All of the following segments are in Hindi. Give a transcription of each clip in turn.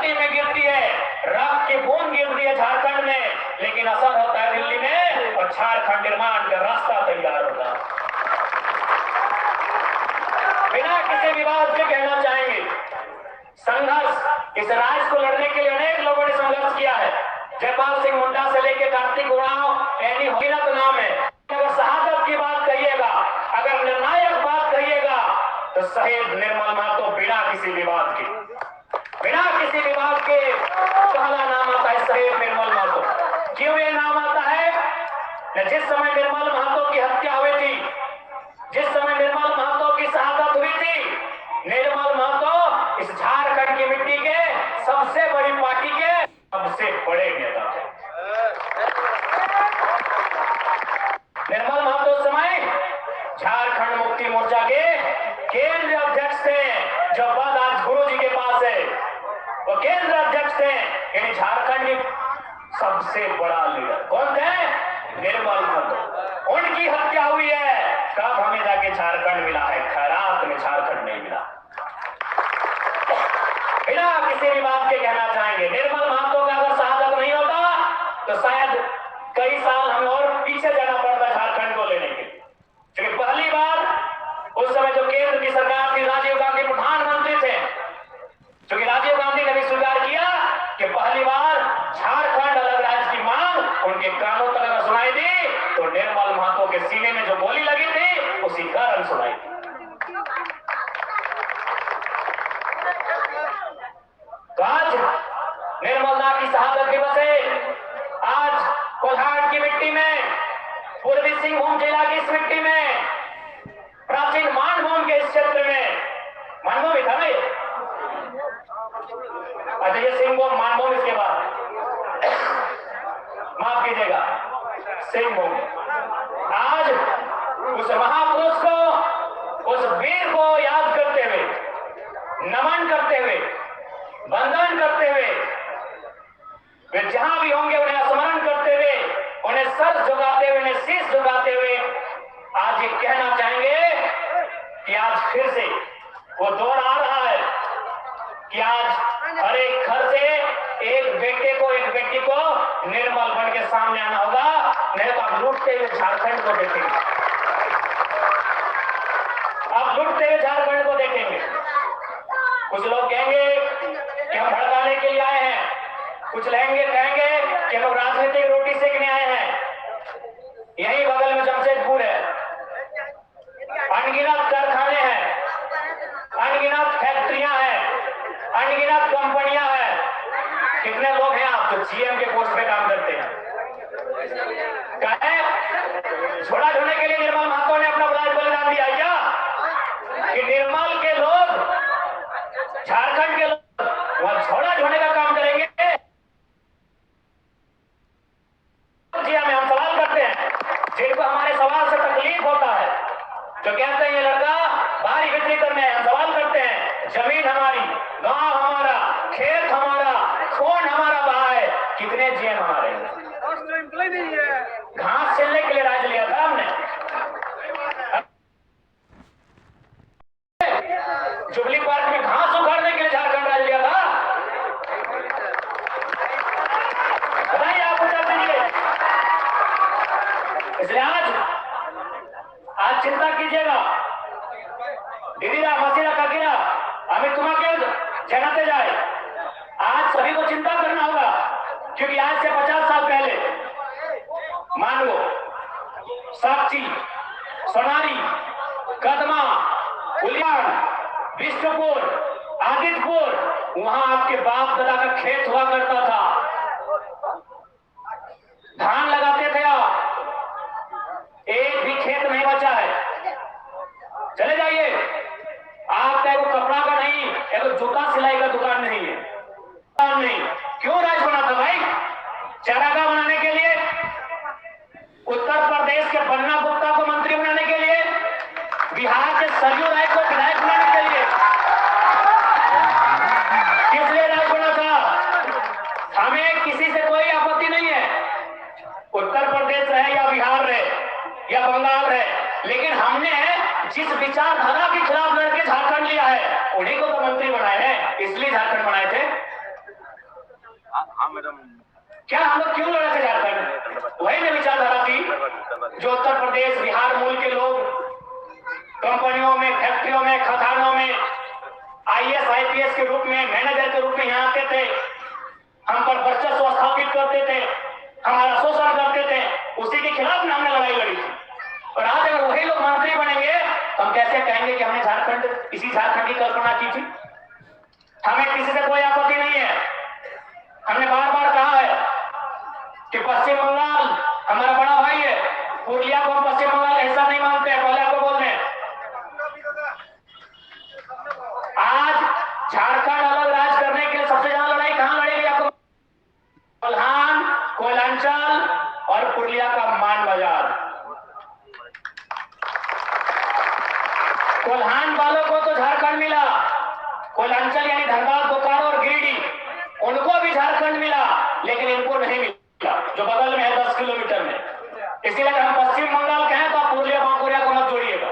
दिल्ली में गिरती है, रक्त की बूंद गिरती है झारखंड में, लेकिन असर होता है दिल्ली में और झारखंड निर्माण का रास्ता तैयार होता है। बिना किसी विवाद के कहना चाहेंगे, संघर्ष इस राज्य को लड़ने के लिए अनेक लोगों ने संघर्ष किया है। जयपाल सिंह मुंडा से लेकर कार्तिक उरांव, एनी होगिनत नाम है। अगर शहादत की बात कहिएगा, अगर निर्णायक बात कहिएगा, तो शहीद निर्मल महतो बिना किसी विवाद के पहला नाम आता है शहीद निर्मल महतो। क्यों ये नाम आता है? जिस समय निर्मल महतो की हत्या हुई थी, जिस समय निर्मल महतो की शहादत हुई थी, निर्मल महतो इस झारखंड की मिट्टी के सबसे बड़ी पार्टी के सबसे बड़े नेता थे। निर्मल महतो उस समय झारखंड मुक्ति मोर्चा के केंद्रीय अध्यक्ष थे, जो पद आज गुरु जी के पास है, वो केंद्रीय अध्यक्ष थे। यानी झारखंड की सबसे बड़ा लीडर कौन थे? निर्मल महतो। उनकी हत्या हुई है, कब हमें जाके झारखंड मिला है, खैरात में झारखंड नहीं मिला। बिना किसी विवाद के कहना चाहेंगे, निर्मल महतो का अगर शहादत नहीं होता तो शायद कई साल हमें और पीछे जाना पड़ता झारखंड को लेने के लिए। क्योंकि पहली बार उस समय जो केंद्र की सरकार थी, राजीव गांधी प्रधानमंत्री थे, क्योंकि राजीव गांधी ने भी स्वीकार किया कि पहली बार झारखंड अलग राज्य की मांग उनके कानों तक अगर सुनाई दी तो निर्मल महतो के सीने में जो गोली लगी थी उसी कारण सुनाई दी। तो आज निर्मला की शहादत दिवस है। आज कोल्हान की मिट्टी में, पूर्वी सिंहभूम जिला की इस मिट्टी में, प्राचीन मानभूम के इस क्षेत्र में, मानभूम ही था ना ये, अच्छा ये सिंहभूम मानभूम, इसके बाद माफ कीजिएगा सिंहभूम। आज उस महापुरुष को, उस वीर को याद करते हुए, नमन करते हुए, वंदन करते हुए, वे जहां भी होंगे उन्हें स्मरण करते हुए, उन्हें सर झुकाते हुए, उन्हें शीश झुकाते हुए आज ये कहना चाहेंगे कि आज फिर से वो दौर आ रहा है कि आज हर एक घर से एक बेटे को, एक बेटी को निर्मल बन के सामने आना होगा, नहीं तो आप लूटते हुए झारखंड को देखेंगे, आप लूटते हुए झारखंड को देखेंगे। कुछ लोग कहेंगे कि हम भड़काने के लिए आए हैं, कुछ कहेंगे कि हम राजनीतिक रोटी सेकने आए हैं। यही बगल में जमशेदपुर है, अनगिनत कारखाने हैं, अनगिनत फैक्ट्रियां हैं, अनगिनत कंपनियां हैं। कितने लोग हैं आप जो जीएम के पोस्ट पे काम करते हैं? झोला ढोने के लिए निर्मल महतो ने अपना बलिदान दिया क्या? कि निर्मल के लोग, झारखंड के लोग वहां झोला ढोने का काम करेंगे? जी हम सवाल करते हैं, जिनको हमारे सवाल से तकलीफ होता है, जो कहते हैं ये लड़का भारी बिक्री करने हैं, हम सवाल करते हैं, जमीन हमारी, गांव हमारा, खेत हमारा, खून हमारा बहा है, कितने जीएम हमारे? घास छीलने के लिए राज लिया था हमने, जुबली पार्क में घास उखाड़ने के लिए झारखंड राज लिया था। बताइए, आप पूछा दीजिए। इसलिए आज चिंता कीजिएगा, दीदीरा मसीरा काकीरा हमें तुम्हारे जगाते जाए, आज सभी को चिंता करना होगा, क्योंकि आज से 50 साल पहले मान लो साक्षी, सोनारी, कदमा, उलियान, विष्णुपुर, आदित्यपुर, वहां आपके बाप दादा का खेत हुआ करता था, धान लगाते थे आप, एक भी खेत नहीं बचा है। चले जाइए, आपका एगो कपड़ा का नहीं, एगो जूता सिलाई का दुकान नहीं है, नहीं। क्यों राज बना था भाई? चारागाह बनाने के लिए, उत्तर प्रदेश के बन्ना गुप्ता को मंत्री बनाने के लिए, बिहार के सरयू राय को विधायक बनाने के लिए। किस लिए राज बना था? हमें किसी से कोई आपत्ति नहीं है, उत्तर प्रदेश रहे या बिहार रहे या बंगाल रहे, लेकिन हमने जिस विचारधारा के खिलाफ लड़के झारखंड लिया है, उन्हीं को तो मंत्री बनाए हैं, इसलिए झारखंड बनाए थे। हाँ मैडम। क्या हम लोग क्यों लड़े थे झारखंड? वही ना विचारधारा थी जो उत्तर प्रदेश बिहार मूल के लोग कंपनियों में, फैक्ट्रियों में, खदानों में आईएएस आईपीएस के रूप में, मैनेजर के रूप में यहाँ आते थे, हम पर वर्चस्व स्थापित करते थे, हमारा शोषण करते थे, उसी के खिलाफ में हमने लड़ाई लड़ी थी। और आज अगर वही लोग मंत्री बनेंगे तो हम कैसे कहेंगे कि हमने झारखंड, इसी झारखंड की कल्पना की थी? हमें किसी से कोई आपत्ति नहीं है। हमने बार बार कहा है कि पश्चिम बंगाल हमारा बड़ा भाई है, पुरुलिया को हम पश्चिम बंगाल का हिस्सा नहीं मानते हैं, पहले आपको बोल रहे हैं। आज झारखंड अलग राज करने के लिए सबसे ज्यादा लड़ाई कहां लड़ेगी आपको? कोल्हान, कोयलांचल और पुरुलिया का मान बाजार। कोल्हान वालों को तो झारखंड मिला, कोयलांचल यानी धनबाद, बोकारो और गिरिडीह उनको भी झारखंड मिला, लेकिन इनको नहीं मिला जो बगल में है 10 किलोमीटर में। इसीलिए हम पश्चिम बंगाल कहें तो पुरुलिया बांकुरिया को मत जोड़िएगा।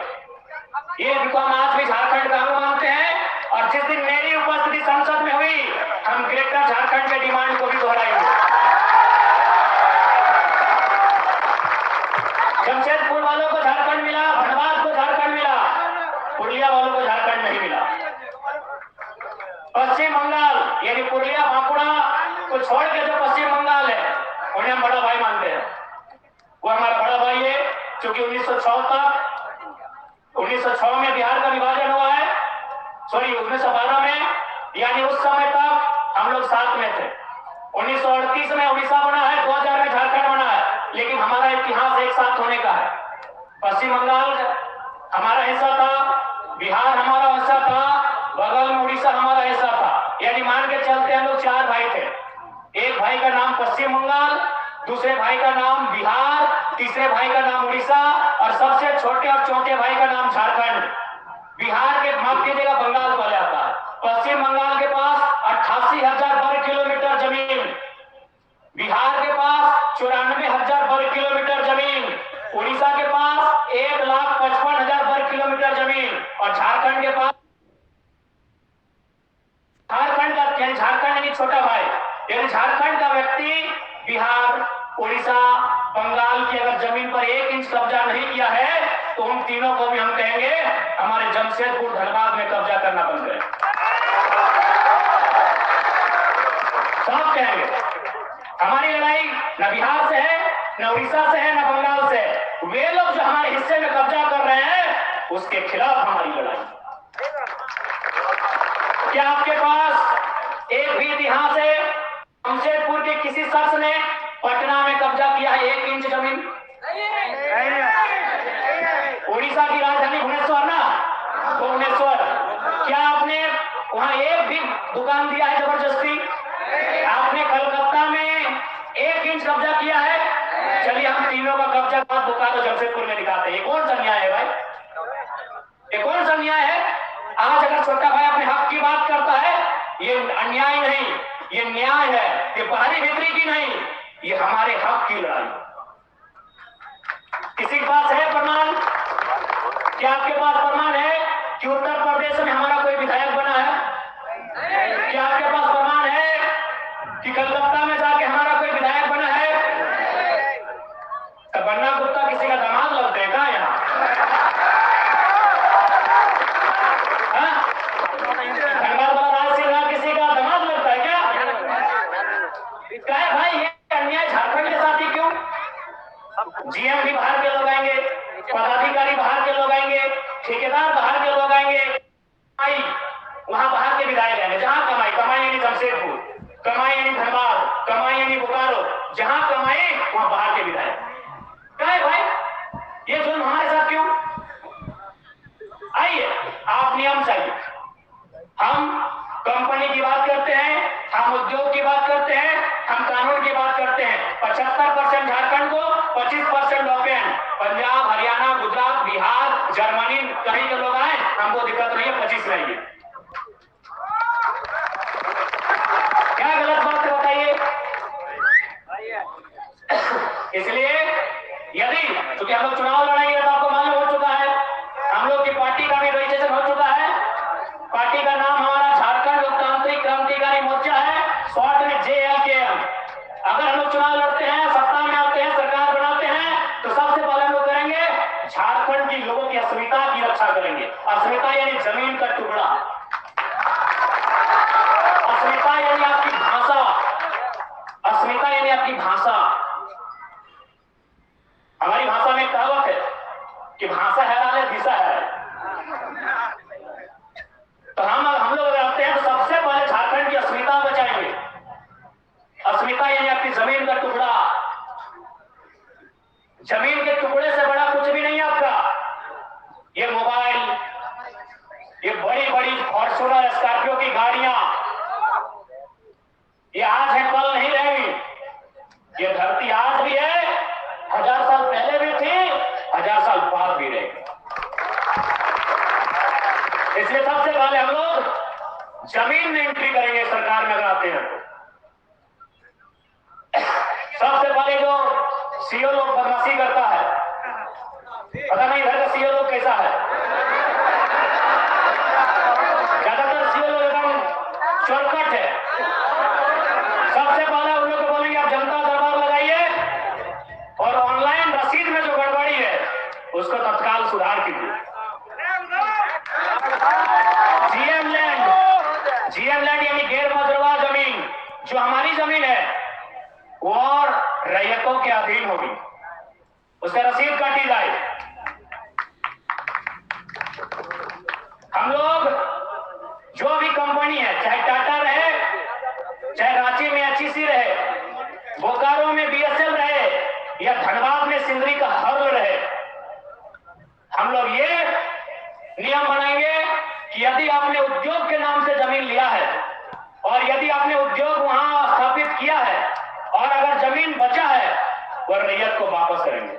ये हम आज भी झारखंड का अंग मानते हैं और जिस दिन मेरी उपस्थिति संसद में हुई हम ग्रेटर झारखंड के डिमांड को भी दोहराएंगे। जमशेदपुर वालों को झारखंड मिला, धनबाद को झारखंड मिला, पुरुलिया वालों को झारखंड नहीं मिला। पश्चिम बंगाल यानी पुरुलिया बांकुड़ा को छोड़ के जो पश्चिम बंगाल है उन्हें हम बड़ा भाई मानते हैं। वो हमारा बड़ा भाई है क्योंकि 1906 में बिहार का विभाजन हुआ है, सॉरी 1912 में, यानी उस समय तक हम लोग साथ में थे। 1938 में उड़ीसा बना है, 2000 में झारखंड बना है, लेकिन हमारा इतिहास एक साथ होने का है। पश्चिम बंगाल हमारा हिस्सा था, बिहार हमारा हिस्सा था, बगल में उड़ीसा हमारा हिस्सा था, यानी मान के चलते हम लोग 4 भाई थे। एक भाई का नाम पश्चिम बंगाल, दूसरे भाई का नाम बिहार, तीसरे भाई का नाम उड़ीसा और सबसे छोटे और चौथे भाई का नाम झारखंड। बिहार के माफ कीजिएगा बंगाल पहले आता है। पश्चिम बंगाल के पास 88,000 वर्ग किलोमीटर जमीन, बिहार के पास 94,000 वर्ग किलोमीटर जमीन, उड़ीसा के पास 1,55,000 वर्ग किलोमीटर जमीन और झारखंड के पास, झारखंड का झारखंड यानी छोटा भाई, यानी झारखंड का व्यक्ति बिहार, उड़ीसा, बंगाल की अगर जमीन पर 1 इंच कब्जा नहीं किया है तो उन तीनों को भी हम कहेंगे हमारे जमशेदपुर धनबाद में कब्जा करना बंद करें। सब कहेंगे हमारी लड़ाई न बिहार से है, न उड़ीसा से है, न बंगाल से है। वे लोग जो हमारे हिस्से में कब्जा कर रहे हैं उसके खिलाफ हमारी लड़ाई। क्या आपके पास एक भी इतिहास है जमशेदपुर के किसी शख्स ने पटना में कब्जा किया है 1 इंच जमीन? उड़ीसा की राजधानी भुवनेश्वर ना, भुवनेश्वर, क्या आपने वहां एक भी दुकान दिया है जबरदस्ती? आपने कलकत्ता में 1 इंच कब्जा किया है? चलिए हम तीनों का कब्जा बोकारो जमशेदपुर में दिखाते हैं। ये कौन सा न्याय है भाई? ये कौन सा न्याय है? आज अगर छोटा भाई अपने हक की बात करता है, ये अन्याय नहीं, ये न्याय है। ये बाहरी भीतरी की नहीं, ये हमारे हक की लड़ाई। किसी के पास है प्रमाण? क्या आपके पास प्रमाण है कि उत्तर प्रदेश में हमारा कोई विधायक बना है? क्या आपके पास प्रमाण है कि कलकत्ता में जाके हमारा कोई विधायक बना है? तो बन्ना गुप्ता किसी का दामाद लगते हैं क्या यहाँ? धनबाद वाला राज सिंह किसी का दामाद लगता है क्या? क्या है भाई ये अन्याय झारखंड के साथ ही क्यों? जीएम भी बाहर के लोग आएंगे, पदाधिकारी बाहर के लोग आएंगे, ठेकेदार बाहर के लोग आएंगे, वहां बाहर के विधायक आएंगे। जहां कमाई, कमाई यानी जमशेदपुर, कमाई यानी धनबाद, कमाई यानी बोकारो, जहां कमाई वहां बाहर के विधायक। क्या है भाई ये जुल्म हमारे साथ क्यों? आइए आप नियम चाहिए। हम कंपनी की बात करते हैं, हम उद्योग की बात करते हैं, हम कानून की बात करते हैं। 75% झारखंड को, 25% ओपन। पंजाब, हरियाणा, गुजरात, बिहार, जर्मनी कहीं के लोग आए, हमको दिक्कत नहीं है, 25 रहेंगे। क्या गलत बात है बताइए? इसलिए यदि क्योंकि हम लोग चुनाव लड़ाएंगे तो आपको मालूम हो चुका है, हम लोग की पार्टी का भी रजिस्ट्रेशन हो चुका है। पार्टी का नाम हमारा झारखंड लोकतांत्रिक क्रांतिकारी मोर्चा है, शॉर्ट में JLK। अस्मिता यानी आपकी भाषा, अस्मिता यानी आपकी भाषा। हमारी भाषा में कहावत है कि भाषा है दिशा है। तो हम लोग रहते हैं तो सबसे पहले झारखंड की अस्मिता बचाएंगे। अस्मिता यानी आपकी जमीन का टुकड़ा। जमीन के टुकड़े से बड़ा कुछ भी नहीं है आपका। ये मोबाइल, ये बड़ी बड़ी फॉर्च्यूनर स्कॉर्पियो की गाड़ियां, ये आज है कल नहीं रहेगी। ये धरती आज भी है, 1000 साल पहले भी थी, 1000 साल बाद भी रहेगी। इसलिए सबसे पहले हम लोग जमीन में एंट्री करेंगे सरकार में अगर आते हैं तो। सबसे पहले जो सीओ लोग बदमाशी करता है, पता नहीं इधर का सीओ लोग कैसा है। ज्यादातर सीओ लोग एकदम चौकट है। सबसे पहले उन लोग को बोलेंगे आप जनता दरबार लगाइए और ऑनलाइन रसीद में जो गड़बड़ी है उसको तत्काल सुधार कीजिए। जीएम लैंड यानी गैर मजरूआ जमीन, जो हमारी जमीन है वो और रैयतों के अधीन होगी, उसका रसीद काटी जाए। हम लोग जो भी कंपनी है, चाहे टाटा रहे, चाहे रांची में एचईसी रहे, बोकारो में बीएसएल रहे या धनबाद में सिंदरी का हर्ल रहे, हम लोग ये नियम बनाएंगे कि यदि आपने उद्योग के नाम से जमीन लिया है और यदि आपने उद्योग वहां स्थापित किया है और अगर जमीन बचा है वह रैयत को वापस करेंगे।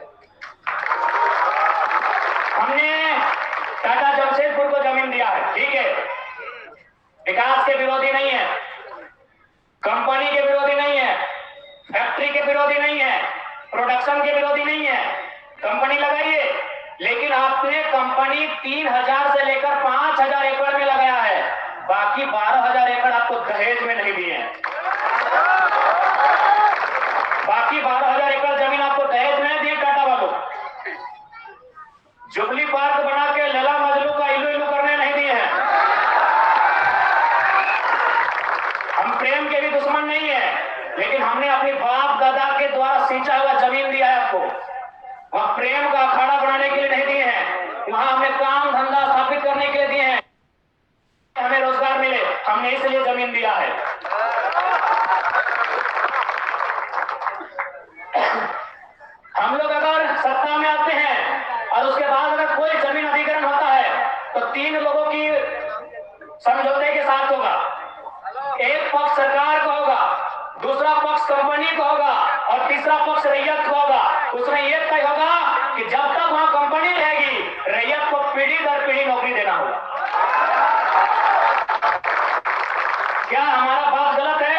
हमने टाटा जमशेदपुर को जमीन दिया है, ठीक है, विकास के विरोधी नहीं है, कंपनी के विरोधी नहीं है, फैक्ट्री के विरोधी नहीं है, प्रोडक्शन के विरोधी नहीं है। कंपनी लगाइए, लेकिन आपने कंपनी 3000 से लेकर 5000 एकड़ में लगाया है, बाकी 12000 एकड़ आपको दहेज में नहीं दिए हैं। बाकी 12000 एकड़ जमीन आपको दहेज में दिए टाटा वालों। जुबली पार्क बना के लला मजलू का इलू इलू करने नहीं दिए हैं। हम प्रेम के भी दुश्मन नहीं है, लेकिन हमने अपनी बाप दादा के द्वारा सींचा हुआ जमीन दिया है आपको। वहां प्रेम का अखाड़ा बनाने के लिए नहीं दिए हैं, वहां हमने काम धंधा स्थापित करने के लिए दिए हैं, हमें रोजगार मिले, हमने इसलिए जमीन दिया है। हम लोग अगर सत्ता में आते हैं और उसके बाद अगर कोई जमीन अधिग्रहण होता है तो 3 लोगों की समझौते के साथ होगा। एक पक्ष सरकार का होगा, दूसरा पक्ष कंपनी का होगा और तीसरा पक्ष रैयत का होगा। उसमें यह तय होगा कि जब तक वहां कंपनी रहेगी रैयत को पीढ़ी दर पीढ़ी नौकरी देना होगा। क्या हमारा बात गलत है?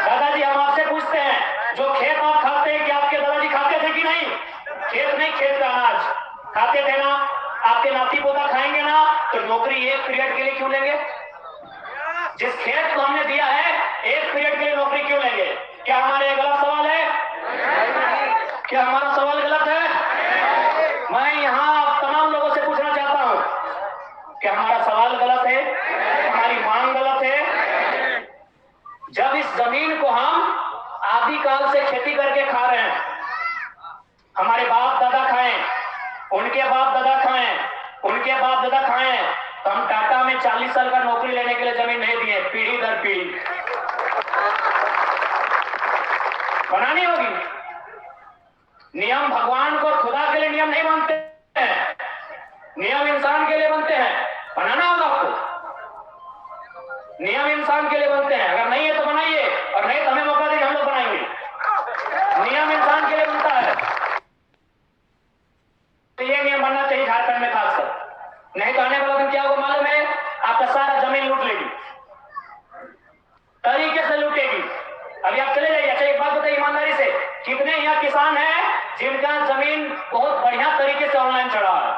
दादाजी हम आपसे पूछते हैं, जो खेत आप खाते हैं क्या आपके दादाजी खाते थे कि नहीं? खेत नहीं, खेत का अनाज खाते थे ना? आपके नाती पोता खाएंगे ना? तो नौकरी 1 पीरियड के लिए क्यों लेंगे? जिस खेत को हमने दिया है 1 पीरियड के लिए नौकरी क्यों लेंगे? क्या हमारे गलत सवाल है? क्या हमारा सवाल गलत है? मैं यहाँ तमाम लोगों से पूछना चाहता हूँ कि हमारा सवाल गलत है, हमारी मांग गलत है। जब इस जमीन को हम आदिकाल से खेती करके खा रहे हैं, हमारे बाप दादा खाएं, उनके बाप दादा खाएं, उनके बाप दादा खाएं, तो हम टाटा में 40 साल का नौकरी लेने के लिए जमीन नहीं दिए, पीढ़ी दर पीढ़ी बनानी होगी। नियम भगवान को खुदा के लिए नियम नहीं बनते हैं, नियम इंसान के लिए बनते हैं, बनाना होगा आपको। नियम इंसान के लिए बनते हैं, अगर नहीं है तो बनाइए और नहीं तो हमें मौका दीजिए, हम लोग बनाएंगे। नियम इंसान के लिए बनता है, तो ये नियम बनना चाहिए झारखंड में खासकर। नहीं तो आने वाला दिन क्या होगा मालूम है? आपका सारा जमीन लूट लेगी, तरीके से लूटेगी। अभी आप चले जाइए। अच्छा एक बात बताइए ईमानदारी से, कितने यहाँ किसान हैं जिनका जमीन बहुत बढ़िया तरीके से ऑनलाइन चढ़ा है?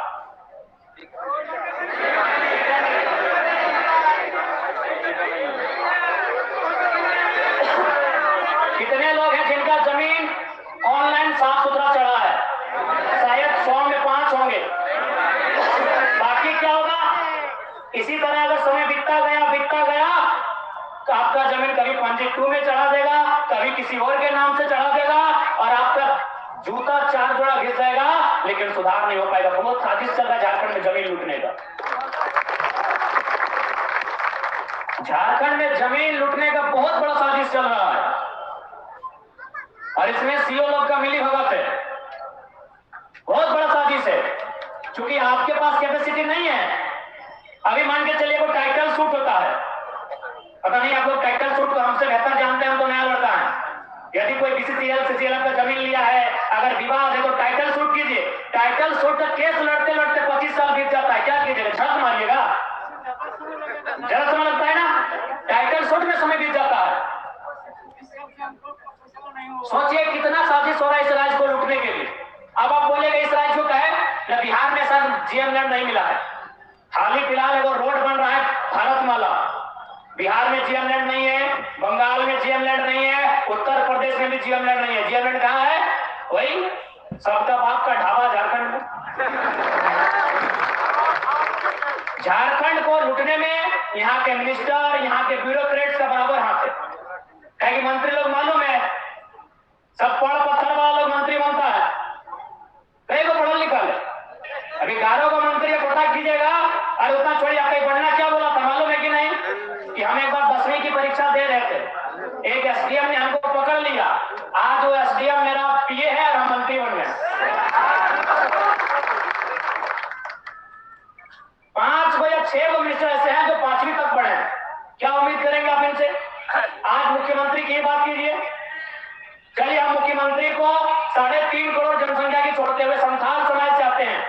कितने लोग हैं जिनका जमीन ऑनलाइन साफ सुथरा चढ़ा है? शायद 100 में 5 होंगे। बाकी क्या होगा? इसी तरह अगर समय बीतता गया तो आपका जमीन कभी पंजी 2 में चढ़ा देगा, कभी किसी और के नाम से चढ़ा देगा और आपका जूता 4 जोड़ा घिस जाएगा, लेकिन सुधार नहीं हो पाएगा। बहुत साजिश चल रहा है झारखंड में जमीन लूटने का। झारखंड में जमीन लूटने का बहुत बड़ा साजिश चल रहा है और इसमें सीओ लोग का मिली भगत है। बहुत बड़ा साजिश है, क्योंकि आपके पास कैपेसिटी नहीं है। अभी मान के चलिए कोई टाइटल सूट होता है, पता नहीं आप लोग टाइटल सूट को हमसे बेहतर जानते हैं, हम तो नया लड़का है। यदि कोई बीसीसीएल सीसीएल का जमीन लिया है, अगर विवाद है तो टाइटल सूट कीजिए। टाइटल सूट का केस लड़ते लड़ते 25 साल बीत जाता है, क्या कीजिएगा? झक मारिएगा? जरा समय लगता है ना, टाइटल सूट में समय बीत जाता है। सोचिए कितना साजिश हो रहा है इस राज्य को लूटने के लिए। अब आप बोलेगा इस राज्य को कहे ना, बिहार में सर जीएम लैंड नहीं मिला है, हाल ही फिलहाल एगो रोड बन रहा है भारतमाला। बिहार में जीएम लैंड नहीं है, बंगाल में जीएम लैंड नहीं है, उत्तर प्रदेश में भी जीएम लैंड नहीं है। जीएम लैंड कहां है? वही सबका बाप का ढाबा झारखंड में। झारखंड को लूटने में यहाँ के मिनिस्टर, यहाँ के ब्यूरोक्रेट्स का बराबर हाथ है। कि मंत्री लोग मालूम है, सब पढ़ पत्थर वाला लोग मंत्री बनता है, कई को पढ़ल लिखल है। अभी 11 को मंत्री पता कीजिएगा, और उतना छोड़िए, आपको पढ़ना क्या बोला था मालूम है कि नहीं? कि हम एक बार 10वीं की परीक्षा दे रहे थे, एक एसडीएम ने हमको पकड़ लिया। आज वो एसडीएम मेरा पीए है और हम मंत्री बन गए। 5 या 6 मिनिस्टर ऐसे हैं जो 5वीं तक पढ़े हैं। क्या उम्मीद करेंगे आप इनसे? आज मुख्यमंत्री की बात कीजिए। चलिए हम मुख्यमंत्री को 3.5 करोड़ जनसंख्या की छोड़ते हुए संथाल समाज से आते हैं,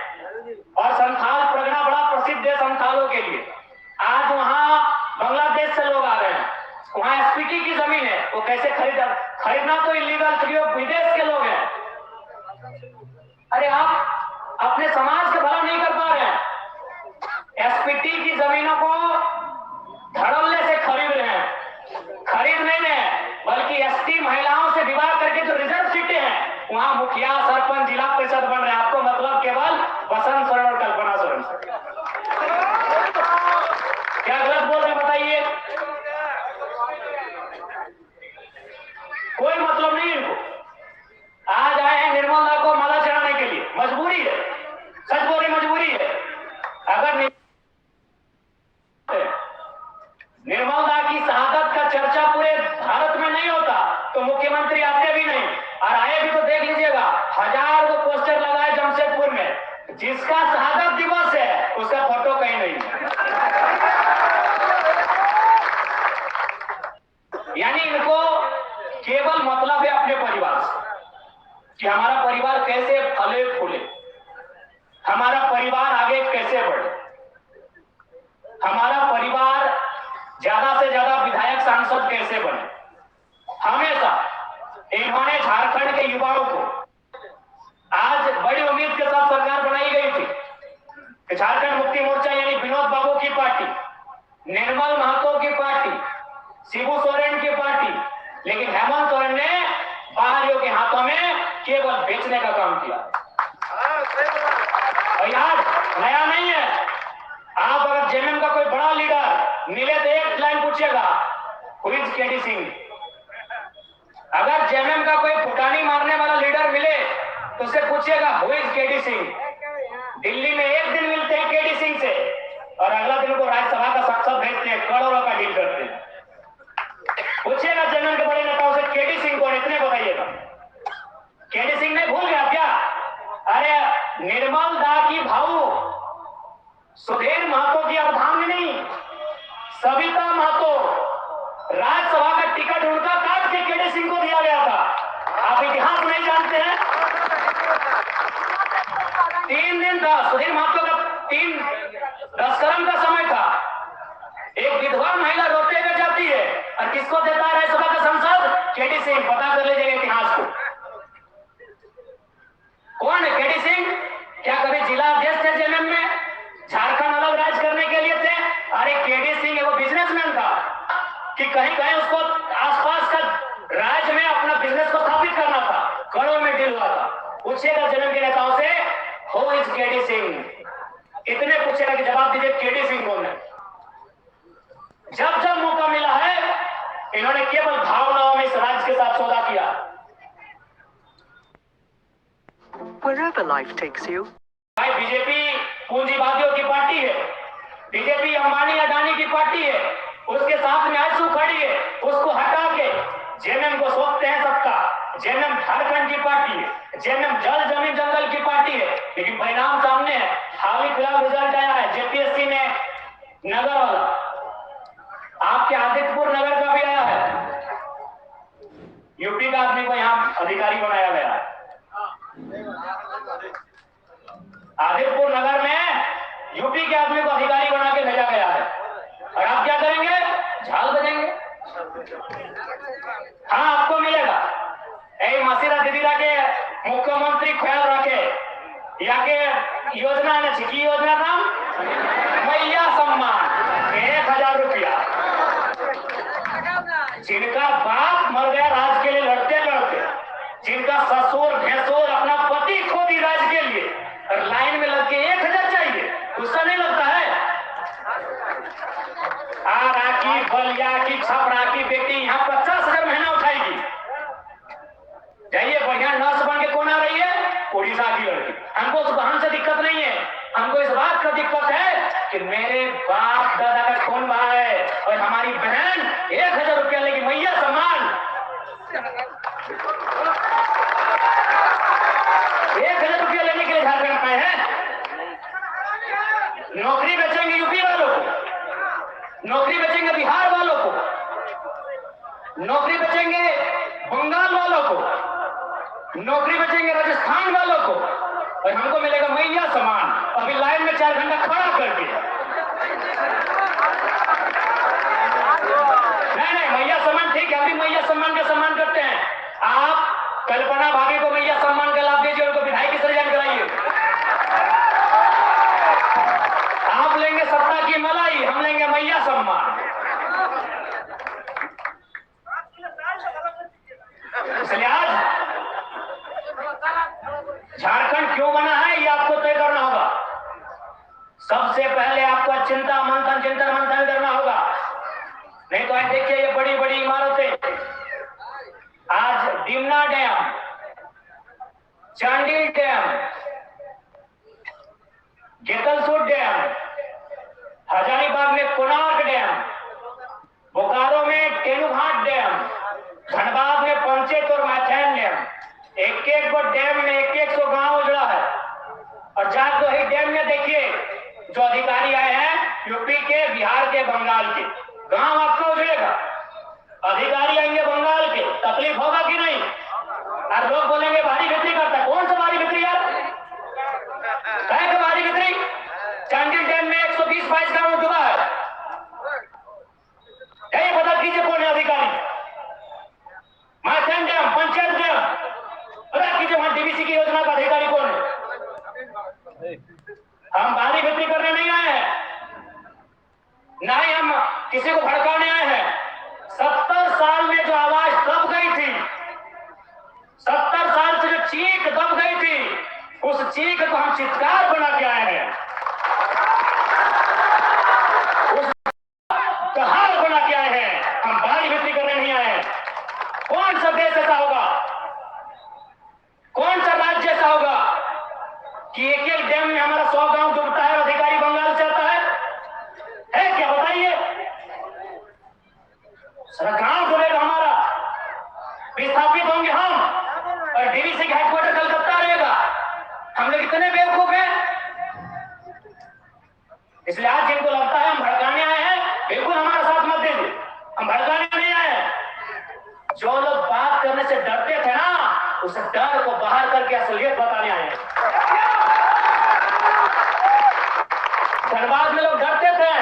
और संथाल परगना बड़ा प्रसिद्ध है संथालों के लिए। आज वहां बांग्लादेश से लोग आ रहे हैं, वहां एसपीटी की जमीन है, वो कैसे खरीदना तो इलीगल, क्योंकि वो विदेश के लोग हैं। अरे आप अपने समाज का भला नहीं कर पा रहे हैं, एसपीटी की जमीनों को धड़ल्ले से खरीद रहे हैं। खरीद नहीं रहे, बल्कि एसटी महिलाओं से विवाह करके जो रिजर्व सीटें हैं, वहां मुखिया, सरपंच, जिला परिषद बन रहे हैं। आपको मतलब केवल बसंत सोरेन और कल्पना सोरेन से। क्या गलत बोल रहे बताइए? कोई मतलब नहीं इनको। आज आए हैं निर्मल दा को माला चढ़ाने के लिए, मजबूरी है, सच बोल रही मजबूरी है। अगर निर्मल दा की शहादत का चर्चा पूरे भारत में नहीं होता तो मुख्यमंत्री आते भी नहीं, और आए भी तो देख लीजिएगा 1000 को पोस्टर लगाए जमशेदपुर में, जिसका शहादत दिवस है उसका फोटो कहीं नहीं। यानी इनको केवल मतलब है अपने परिवार से, कि हमारा परिवार कैसे फले फूले, हमारा परिवार आगे कैसे बढ़े, हमारा परिवार ज्यादा से ज्यादा विधायक सांसद कैसे बने। हमेशा इन्होंने झारखंड के युवाओं को, आज बड़ी उम्मीद के साथ सरकार बनाई गई थी कि झारखंड मुक्ति मोर्चा यानी विनोद बाबू की पार्टी, निर्मल महतो की पार्टी, शिबू सोरेन की पार्टी, लेकिन हेमंत सोरेन ने बाहरियों के हाथों में केवल बेचने का काम किया। और यार नया नहीं है, आप अगर जेएमएम का कोई बड़ा लीडर मिले तो एक लाइन पूछिएगा, हु इज केडी सिंह। अगर जेएमएम का कोई फुटानी मारने वाला लीडर मिले तो उससे पूछिएगा who is KD Singh. Delhi में एक दिन मिलते हैं केडी सिंह से और अगला दिन को राज्यसभा का सांसद भेजते हैं, करोड़ों का डील करते हैं। पूछिएगा जेएमएम के बड़े नेताओं से केडी सिंह कौन, इतने बताइएगा। केडी सिंह नहीं भूल गया क्या? अरे निर्मल दा की भाऊ सुधीर महतो की अर्धांगिनी सविता महतो, राज्यसभा का टिकट उनका काट के केडी सिंह को दिया गया था। आप इतिहास नहीं जानते हैं? 3 दिन था सुधीर महतो का, 3 दशकर्म का समय था। एक विधवा महिला रोते हुए जाती है और किसको देता है राज्यसभा का सांसद? केडी सिंह। पता कर लीजिएगा इतिहास को, कौन है केडी सिंह? क्या कभी जिला अध्यक्ष थे जेएमएम में? झारखंड अलग राज्य करने के लिए थे? अरे केडी सिंह एगो बिजनेसमैन था कि कहीं कहीं उसको आसपास का राज्य में अपना बिजनेस को स्थापित करना था, करोड़ में डील हुआ था। पूछिएगा जेएमएम के नेताओं से हु इज केडी सिंह, इतने पूछेगा कि जवाब दीजिए केडी सिंह कौन है। जब जब मौका मिला है इन्होंने केवल भावनाओं में इस राज्य के साथ सौदा किया। Wherever life takes you. भाई बीजेपी पूंजीवादियों की पार्टी है, बीजेपी अंबानी अडानी की पार्टी है, उसके साथ में आंसू खड़ी है, उसको हटा के जेएमएम को सौंपते हैं सबका। जेएमएम झारखंड की पार्टी है, जेएमएम जल जमीन जंगल की पार्टी है, लेकिन परिणाम सामने है। हाल ही फिलहाल रिजल्ट आया है जेपीएससी में, नगर वाला आपके आदित्यपुर नगर का भी आया है, यूपी का आदमी को यहाँ अधिकारी बनाया गया है। आदित्यपुर नगर में यूपी के आदमी को अधिकारी बना के भेजा गया है, और आप क्या करेंगे? झाल बजेंगे। हाँ, आपको मिलेगा। मसीरा दीदीरा के मुख्यमंत्री ख्याल रखे या के योजना ने छिकी योजना नाम मैया सम्मान 1000 रुपया। जिनका बाप मर गया राज के लिए लड़ते लड़ते, जिनका ससुर भैंसुर अपना पति खो दी राज के लिए, और लाइन में लग के 1000 चाहिए, गुस्सा नहीं लगता है? आरा की, बलिया की, छपरा की बेटी यहाँ 50,000 महीना उठाएगी। जाइए, बढ़िया नर्स बन के कौन आ रही है? उड़ीसा की लड़की। हमको उस बहन से दिक्कत नहीं है, हमको इस बात का दिक्कत है कि मेरे बाप दादा का खून बहा है और हमारी बहन 1000 रुपया लेगी मैया सम्मान। 1000 रुपया लेने के लिए झारखंड आए हैं। नौकरी बेचेंगे यूपी वालों को, नौकरी बेचेंगे बिहार वालों को, नौकरी बेचेंगे बंगाल वालों को, नौकरी बेचेंगे राजस्थान वालों को, और हमको मिलेगा मैया सम्मान। अभी लाइन में 4 घंटा खड़ा करके। नहीं, मैया सम्मान ठीक है, अभी मैया सम्मान का सम्मान करते हैं। आप कल्पना भाभी को मैया सम्मान का लाभ दीजिए, उनको विधायक की सृजन कराइए। आप लेंगे सत्ता की मलाई, हम लेंगे मैया सम्मान। इसलिए आज झारखंड क्यों बना है ये आपको तय करना होगा। सबसे पहले आपको चिंतन मंथन करना होगा। नहीं तो आज देखिए ये बड़ी बड़ी इमारतें, आज Dimna dam, Chandil dam, Getalsud dam, Hazaribagh में कोणार्क डैम, बोकारो में टेनुघाट डैम, धनबाद में पंचेत और मैथैन डैम, एक एक को डैम में 100 गांव उजड़ा है। और जाकर ही डैम में देखिए जो अधिकारी आए हैं यूपी के, बिहार के, बंगाल के, गांव आपका उजड़ेगा। अधिकारी आएंगे बंगाल के, तकलीफ होगा कि नहीं? और लोग बोलेंगे भारी बिक्री करता है। कौन सा भारी बिक्री यार? कहे भारी बिक्री? चांडिल डैम में 120-22 गांव डूबा है। यही पता कीजिए कौन है अधिकारी। मैथैन डैम, पंचायत डैम, पता कीजिए वहां डीवीसी की योजना का अधिकारी कौन है। हम भारी बिक्री करने नहीं आए हैं, ना ही हम किसी को भड़काने आए हैं। 70 साल में जो आवाज दब गई थी, 70 साल से जो चीख दब गई थी, उस चीख को हम चित्कार बना के आए हैं, उस कहार बना के आए हैं। हम भारी बिक्री करने नहीं आए हैं। कौन सा देश ऐसा होगा, कौन सा राज्य ऐसा होगा कि एक एक डैम में हमारा 100 गांव डूबता है और अधिकारी बंगाल से आता है क्या? बताइए। सारा गांव डूबेगा हमारा, विस्थापित होंगे हम, और डीवीसी का हेडक्वार्टर कलकत्ता रहेगा। हम लोग इतने बेवकूफ हैं। इसलिए आज जिनको लगता है हम भड़काने आए हैं, बिल्कुल हमारा साथ मत दीजिए, हम भड़काने नहीं आए हैं। जो लोग बात करने से डरते थे ना, उस डर को बाहर करके असलियत बताने आए हैं। धनबाद में लोग डरते थे,